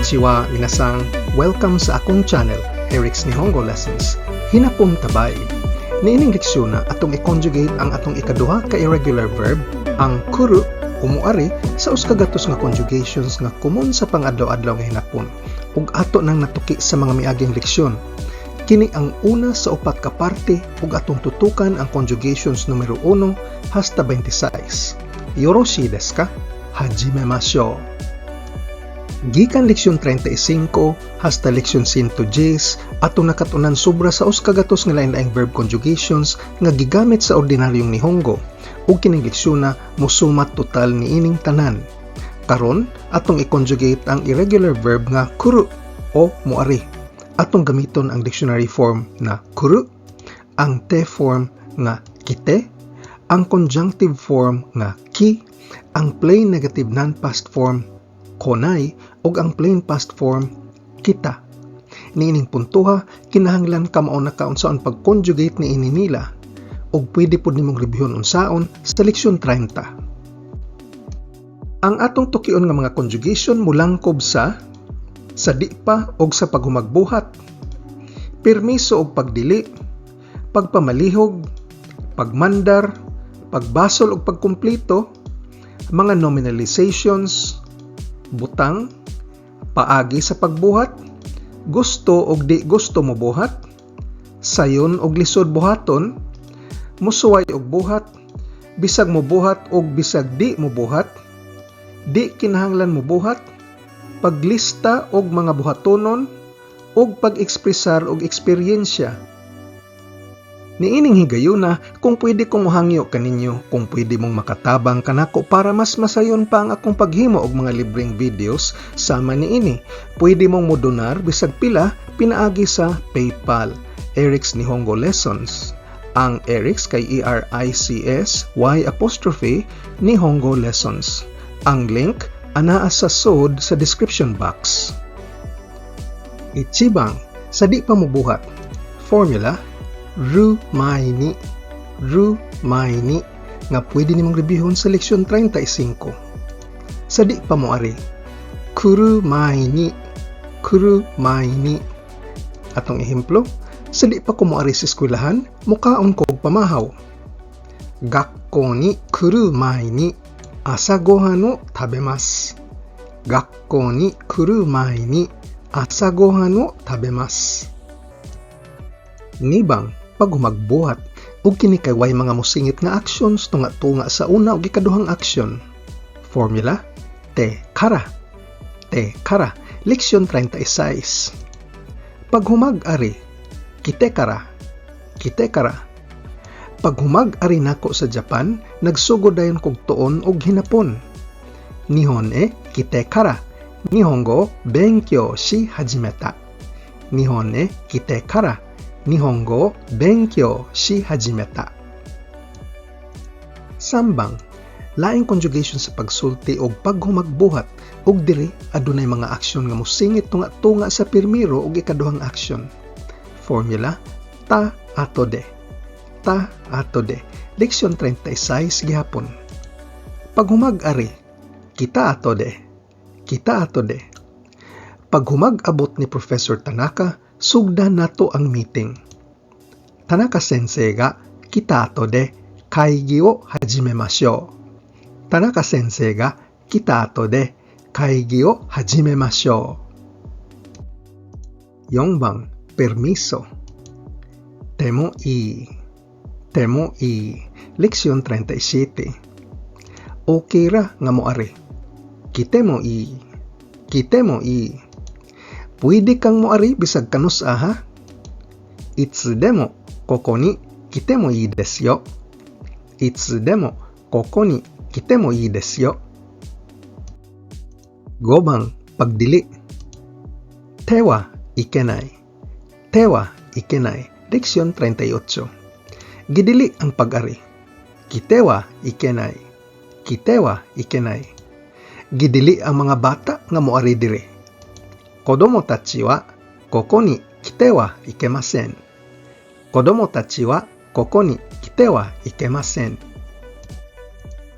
Konnichiwa, minasang. Welcome sa akong channel, Eric's Nihongo Lessons. Hinapon tabay. Niining leksyon na atong i-conjugate ang atong ikaduha ka irregular verb, ang kuru o muari sa uskagatos nga conjugations nga common sa pang-adlaw-adlaw nga hinapon ug ato nang natuki sa mga miaging leksyon. Kini ang una sa upat ka parte ug atong tutukan ang conjugations numero 1 hasta 26. Yoroshi desu ka? Hajimemashou. Gikan leksyon 35 hasta leksyon 110 atong nakatunan sobra sa uskagatos nga lain-laing verb conjugations nga gigamit sa ordinaryong Nihongo ug kining leksyon na mosumat total niining tanan. Karon atong i-conjugate ang irregular verb nga kuru o muari. Atong gamiton ang dictionary form na kuru, ang te form nga kite, ang conjunctive form nga ki, ang plain negative non-past form konai ug ang plain past form kita. Niining puntuha kinahanglan ka mao na kaunsaon pag-conjugate niini nila ug pwede pud nimong rebyuhon unsaon sa leksyon 30. Ang atong tukion nga mga conjugation mulangkob sa di pa ug sa paghumagbuhat, permiso ug pagdili, pagpamalihog, pagmandar, pagbasol ug pagkumpleto, mga nominalizations, butang, paagi sa pagbuhat, gusto og di gusto mo buhat, sayon og lisod buhaton, musuway og buhat, bisag mo buhat og bisag di mo buhat, di kinahanglan mo buhat, paglista og mga buhatonon, og pag-ekspresar og eksperyensya. Niining higayuna kung pwede kong mohangyo kaninyo kung pwede mong makatabang kanako para mas masayon pa ang akong paghimo og mga libreng videos sama niini. Pwede mong modonar bisag pila pinaagi sa PayPal, Eric's Nihongo Lessons. Ang Eric's kay ERICS Y' Nihongo Lessons. Ang link anaa sa sod sa description box. Ichibang, sa di pa mo buhat. Formula ru mai ni nga pwede nimong rebyuhon sa leksyon 35. Sa di pa mo ari kuru mai ni. Atong ehemplo, sa di pa ko mo ari sa eskwelahan mukaon ko og pamahaw. Gakko ni kuru mai ni asa gohan o tabemasu. Gakko ni kuru mai ni asa gohan o tabemasu. Nibang paghumagbuhat ug kini kay way mga mosingit nga actions tunga-tunga sa una ug ikaduhang action. Formula te kara. Leksyon 36. Paghumag-ari kite kara. Paghumag-ari nako sa Japan nagsugod dayon kog tuon og hinapon. Nihon e kite kara Nihongo benkyou shi hajimeta. Nihon e kite kara Nihongo benkyou shi hajimeta. Sambang, laing conjugation sa pagsulti og paghumagbuhat ug diri adunay mga aksyon nga mosingit tunga-tunga sa pirmiro ug ikaduhang aksyon. Formula ta ato de. Leksyon 36 gihapon. Paghumag-ari kita ato de. Paghumag-abot ni Professor Tanaka sugdan nato ang meeting. Tanaka sensei ga kita ato de kaigi o hajimemashou. Tanaka sensei ga kita ato de kaigi o hajimemashou. 4 番 permiso. Temo i. Leksyon 37. Okay ra nga moari. Kite mo i. Pwede kang moari bisag kanus aha. Itsudemo koko ni kite mo ii desu yo. Itsudemo koko ni kite mo ii desu yo. 5 番 pagdili. Te wa ikenai. Leksyon 38. Gidili ang pag-ari. Kite wa ikenai. Gidili ang mga bata nga moari dire. Kodomo tachi wa koko ni kite wa ikemasen. Kodomo tachi wa koko ni kite wa ikemasen.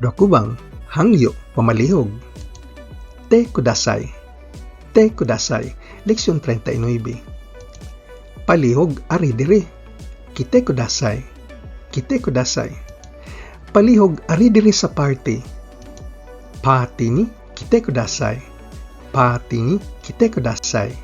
6 番 hangyo pamalihog. Te kudasai. kite kudasai. Leksyon 39. Palihog ari diri. Kite kudasai. Kite kudasai. Palihog ari diri sa party. Party ni kite kudasai. Party ni kite kudasai.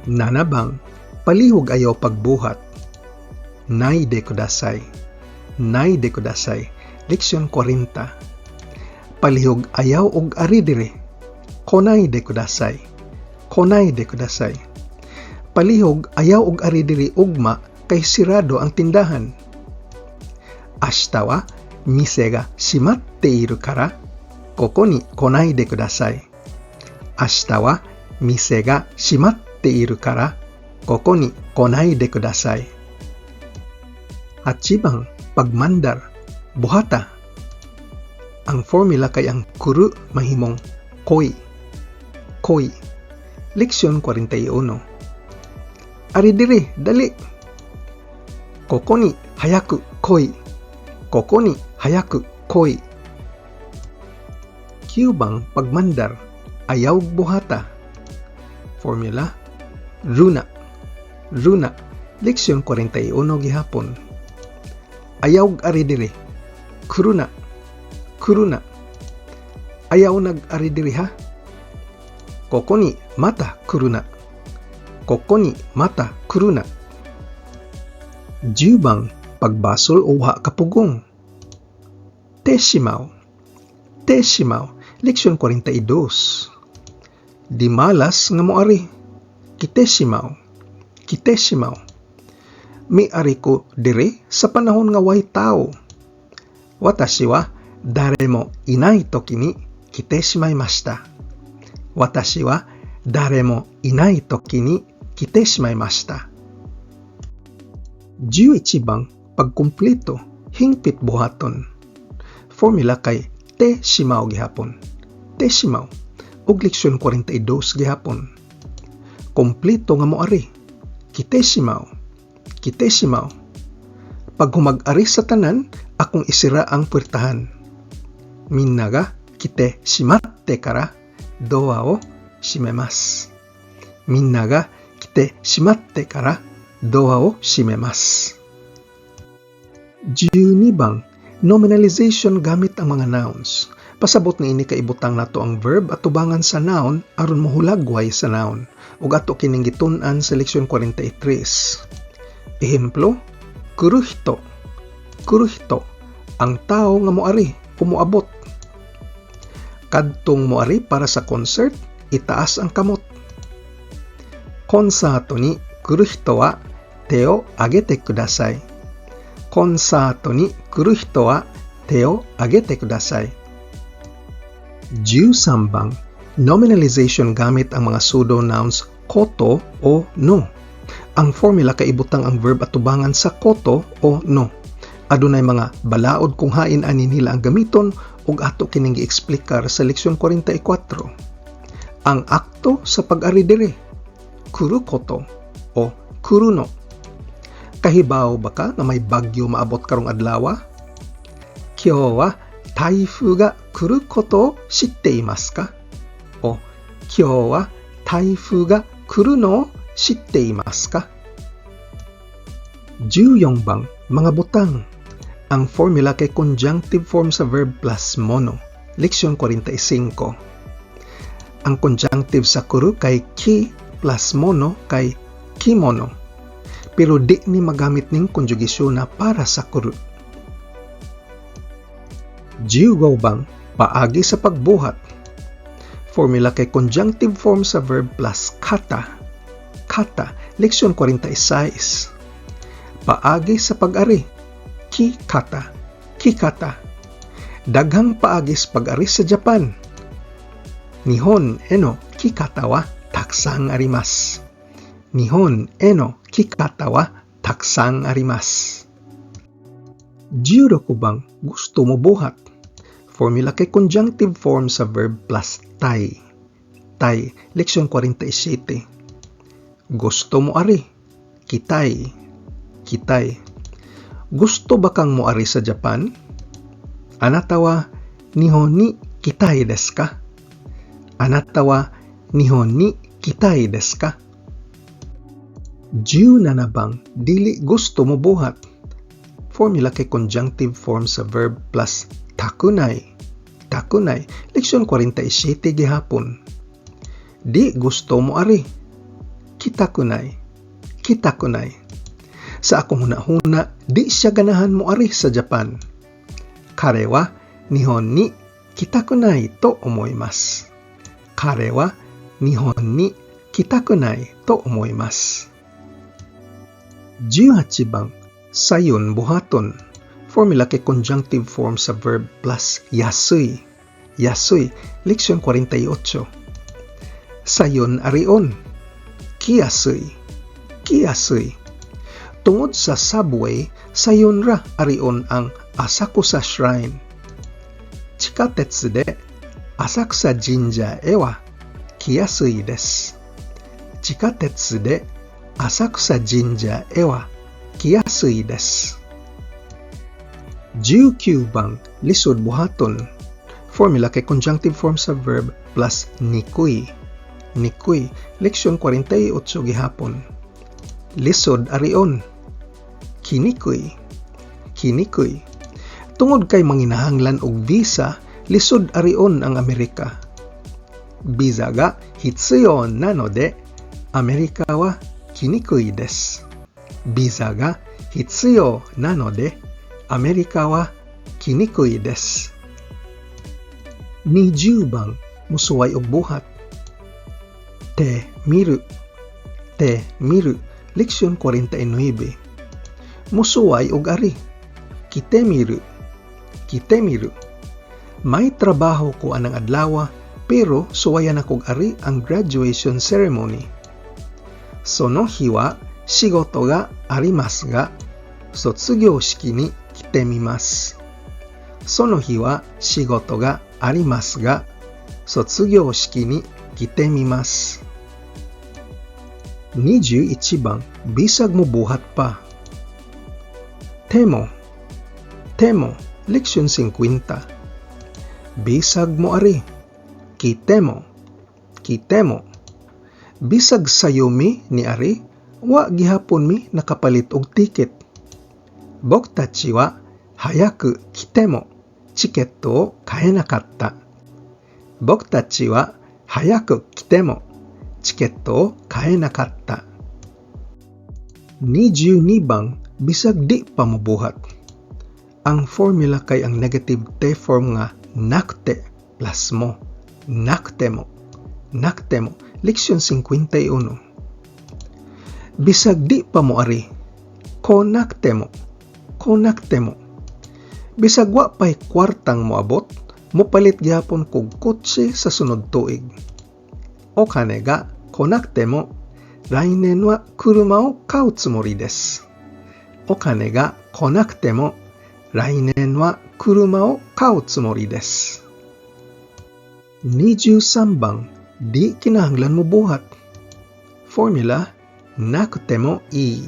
Nanabang, palihog ayaw pagbuhat. Naide kudasai. Naide kudasai. Leksyon 40. Palihog ayaw og ari diri. Konaide kudasai. Konaide kudasai. Palihog ayaw og ari diri ugma kay sirado ang tindahan. Ashita wa mise ga shimatte iru kara koko ni konaide kudasai. Ashita wa mise ga shimatte iru kara koko ni konaide kudasai. 8 bang, pagmandar, buhata. Ang formula kay ang kuru mahimong koi. Koi. Leksyon 41. Ari diri, dali. Koko ni hayaku koi. Koko ni hayaku koi. 9 bang, pagmandar, ayaw buhata. Formula, runa. Runa. Leksyon 41 gihapon. Ayaw ari diri. Kuruna. Kuruna. Ayaw nag-ari diri ha? Koko ni mata kuruna. Koko ni mata kuruna. 10 bang, pagbasol o wa kapugong. Teshimaw. Teshimaw. Leksyon 42. Di malas nga moari. Kiteshimaw. Kiteshimaw. Mi ari ko dire sa panahon nga way tao. Watashi wa daremo inai toki ni kiteshimaimashita. Watashi wa daremo inai toki ni kiteshimaimashita. 11 bang, pagkumpleto, hingpit buhaton. Formula kay te shimaw gihapon. Te shimaw. Ug leksyon 42 gihapon. Kompleto nga moari. Kiteshimaw. Kiteshimaw. Pag humag-ari sa tanan, akong isira ang puwertahan. Minna ga kite shimatte kara doa o shimemasu. Minna ga kite shimatte kara doa o shimemasu. 12 bang, nominalization gamit ang mga nouns. Pasabot ni ini kaibutang nato ang verb at tubangan sa noun aron mohulagway sa noun. Ug ato kining gitun-an sa leksyon 43. Ehemplo, kuruhito. Kuruhito, ang tao nga moari, umuabot. Kadtong moari para sa concert, itaas ang kamot. Konsato ni kuruhito wa te o agete kudasai. Konsato ni kuruhito wa te o agete kudasai. 13 bang, nominalization gamit ang mga pseudo-nouns koto o no. Ang formula kaibutang ang verb at tubangan sa koto o no. Adunay mga balaod kung hain ani nila ang gamiton ug ato kining gi-eksplikar sa leksyon 44. Ang akto sa pag-ari diri, kurukoto o kuruno. Kahibaw ba ka na may bagyo maabot karong adlaw? Kyou wa taifu ga kuru koto shitte imasu ka? O kyou wa taifu ga kuru no shitte imasu ka? 14 bang, mga butang. Ang formula kay conjunctive form sa verb plus mono. Leksyon 45. Ang conjunctive sa kuru kay ki plus mono kay kimono. Pero di ni magamit ning konjugasyon na para sa kuru. 15 bang, paagi sa pagbuhat. Formula kay conjunctive form sa verb plus kata. Kata, leksyon 46. Paagi sa pag-ari. Kikata. Kikata. Daghang paagi sa pag-ari sa Japan. Nihon eno kikata wa taksang arimasu. Nihon eno kikata wa taksang arimasu. 16 bang, gusto mo buhat. Formula kay conjunctive form sa verb plus tai. Tai, leksyon 47. Gusto mo ari. Kitai. Kitai. Gusto ba kang moari sa Japan? Anata wa nihon ni kitai desu ka? Anata wa nihon ni kitai desu ka? 17 bang, dili gusto mo buhat. Formula kay conjunctive form sa verb plus takunai. Takunai, leksyon 47 gihapon. Di gusto mo ari. Kitakunai. Kitakunai. Sa akong huna-huna, di siya ganahan mo ari sa Japan. Kare wa nihon ni kitakunai to omoimasu. Kare wa nihon ni kitakunai to omoimasu. 18 bang, sayon buhaton. Formula kay conjunctive form sa verb plus yasui. Yasui, leksyon 48. Sayon arion. Kiyasui. Kiyasui. Tungod sa subway, sayon ra arion ang Asakusa Shrine. Chikatetsu de Asakusa Jinja e wa kiyasui desu. Chikatetsu de Asakusa Jinja e wa kiyasui desu. 19 bang, lisod buhaton. Formula kay conjunctive form sa verb plus nikui. Nikui, leksyon 48 gihapon. Lisod arion. Kinikui. Kinikui. Tungod kay manginahanglan og visa, lisod arion ang Amerika. Visa ga hitsuyo na no de, Amerika wa kinikui desu. Visa ga hitsuyo na no de, Amerika wa kinikui desu. 20 bang, musuway og buhat. Te miru. Te miru, leksyon 49. Musuway og ari. Kite miru. Kite miru. May trabaho ko anang adlawa, pero suwayan akog ari ang graduation ceremony. Sono hi wa shigoto ga arimasu ga, sotsugyo shiki ni kite mimasu. Sono hi wa shigoto ga arimasu ga, sotsugyo shiki ni kite mimasu. 21 bang, bisag mo buhat pa. Temo. Temo, leksyon 50. Bisag mo ari. Kitemo. Kitemo. Bisag sayo mi ni ari, wa gihapon mi nakapalit og tiket. Bokutachi wa hayaku kitemo chiketto o kaenakatta. Bokutachi wa hayaku kitemo chiketto o kaenakatta. 22 bang, bisag di pa mabuhat. Ang formula kay ang negative te form nga nakute plus mo. Nakute mo. Nakute mo. Leksyon 51. Bisag di pa mo ari. Konakte mo. Konakte mo. Bisag wa pa'y kwartang mo abot, mo palit gyapon kog kotse sa sunod tuig. O kane ga konakte mo, lainen wa kuruma o kau tsumori desu. O kane ga konakte mo, lainen wa kuruma o kau tsumori desu. 23 bang, di kinahanglan mo buhat. Formula, nakute mo i.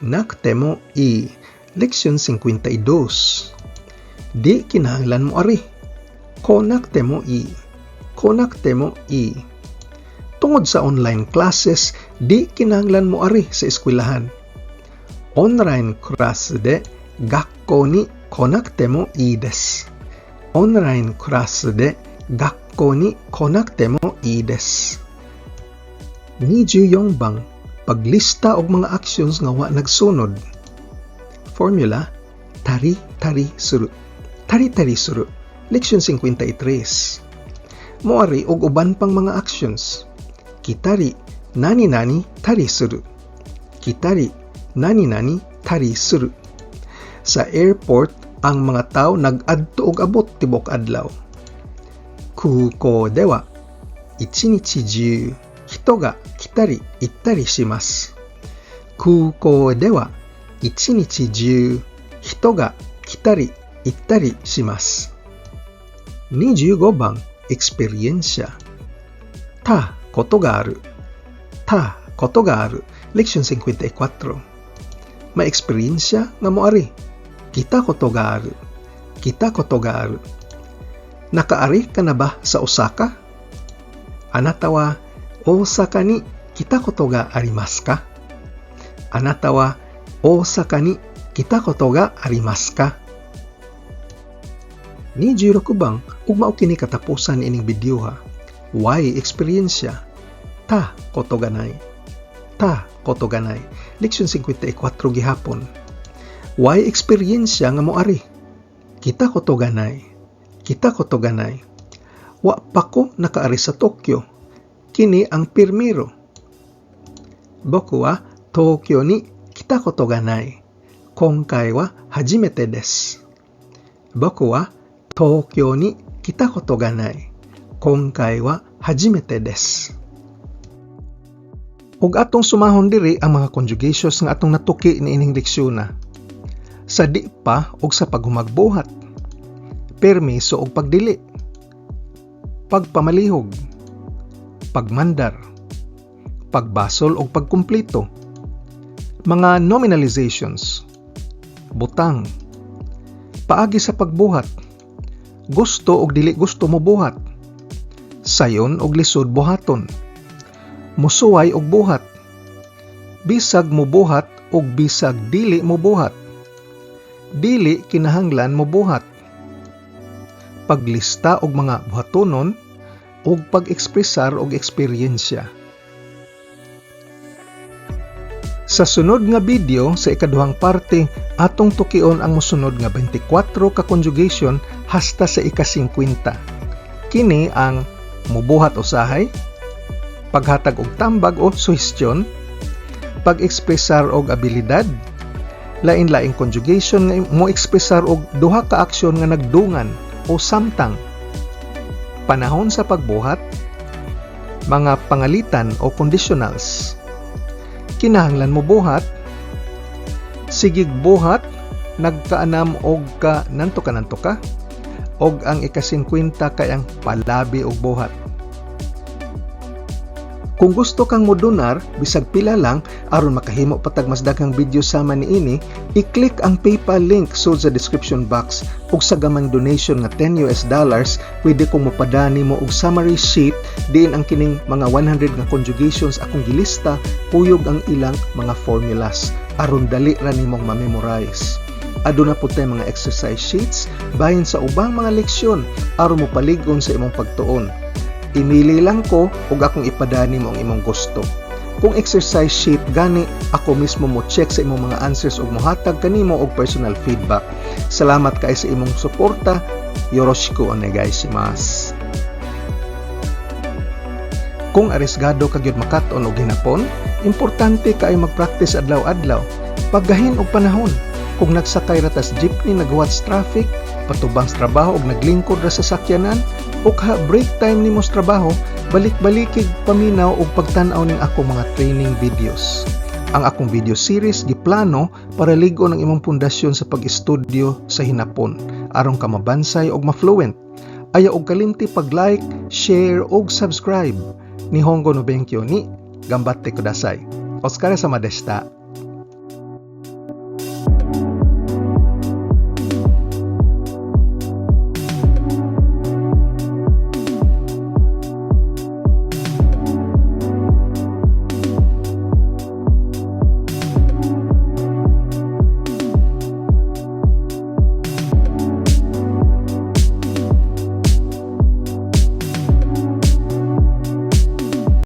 Nakute mo i. Leksyon 52. Di kinahanglan mo ari. Konakte mo i. Konakte mo i. Tungod sa online classes, di kinahanglan mo ari sa eskwelahan. Online class de gakko ni konakte mo i desu. Online class de gakko ni konakte mo i desu. 24 bang, paglista og mga actions nga wa nagsunod. Formula, tari-tari suru. Tari-tari suru. Leksyon 53. Moari og uban pang mga actions. Kitari, nani-nani, tari suru. Kitari, nani-nani, tari suru. Sa airport, ang mga tao nag-adto og abot tibok adlaw. Kuko de wa, ichinichi jiu, hito ga kitari, ittari shimasu. Kuko de wa, ichinichi jiu, hito ga kitari, ittari shimasu. 25 bang, eksperyensya. Ta, koto ga aru. Ta, koto ga aru. Leksyon 54. May eksperyensya nga moari. Kita koto ga aru. Kita koto ga aru. Nakaari ka na ba sa Osaka? Anata wa osaka ni kita koto ga arimasu ka? Anata wa osaka ni kita koto ga arimasu ka? 26 bang, ug mao kini katapusan ining video ha. Why eksperyensya? Ta koto ga nai. Ta koto ga nai. Leksyon 54 gihapon. Why eksperyensya nga moari? Kita koto ga nai. Kita koto ga nai. Wa pa ko nakaari sa Tokyo. Kini ang pirmiro. Boku wa Tokyo ni kita koto ga nai. Konkai wa hajimete desu. Boku wa Tokyo ni kita koto ga nai. Konkai wa hajimete desu. Ug atong sumahon diri ang mga conjugations nga atong natuki niining leksyon na. Sa di pa ug sa paghumagbuhat. Permiso ug pagdili. Pagpamalihog. Pagmandar. Pagbasol ug pagkumplito. Mga nominalizations. Butang. Paagi sa pagbuhat. Gusto ug dili gusto mo buhat. Sayon ug lisod buhaton. Musuway og buhat. Bisag mo buhat ug bisag dili mo buhat. Dili kinahanglan mo buhat. Paglista og mga buhatonon ug pag-ekspresar og eksperyensya. Sa sunod nga video sa ikaduhang parte, atong tukion ang mosunod nga 24 ka conjugation hasta sa ika-50. Kini ang mubuhat usahay, paghatag og tambag o suhestyon, pag-ekspresar og abilidad, lain-laing conjugation nga mo ekspresar og duha ka aksyon nga nagdungan o samtang, panahon sa pagbuhat, mga pangalitan o conditionals, kinahanglan mo buhat, sigig buhat, nagkaanam og ka nanto ka, og ang ika-50 kay ang palabi og buhat. Kung gusto kang modonar, bisag pila lang, aron makahimo patag mas daghang video sama niini, i-click ang PayPal link sud sa description box ug sa gamang donation nga $10, pwede kong mopadani mo og summary sheet diin ang kining mga 100 nga conjugations akong gilista, puyog ang ilang mga formulas aron dali ra nimong ma-memorize. Aduna po tay mga exercise sheets bahin sa ubang mga leksyon aron mo paligon sa imong pagtuon. Imili lang ko ug akong ipadani mo ang imong gusto. Kung exercise sheet gani, ako mismo mo check sa imong mga answers ug mohatag kanimo og personal feedback. Salamat kay sa imong suporta. Yoroshiku onegaishimasu. Kung arisgado ka gyud makat-on og hinapon, importante kay mag-practice adlaw-adlaw. Paggahin og panahon. Kung nagsakay ra tas jeepney nagwatch traffic, patubang sa trabaho ug naglingkod ra sa sakyanan, ug break time nimo sa trabaho, balik-balikig paminaw ug pagtan-aw ning ako mga training videos. Ang akong video series giplano para lig-on ang imong pundasyon sa pag-estudyo sa hinapon aron ka mabansay ug ma-fluent. Ayaw og kalimti pag-like, share ug subscribe. Nihongo no benkyo ni Gambatte kudasai. Otsukare sama deshita.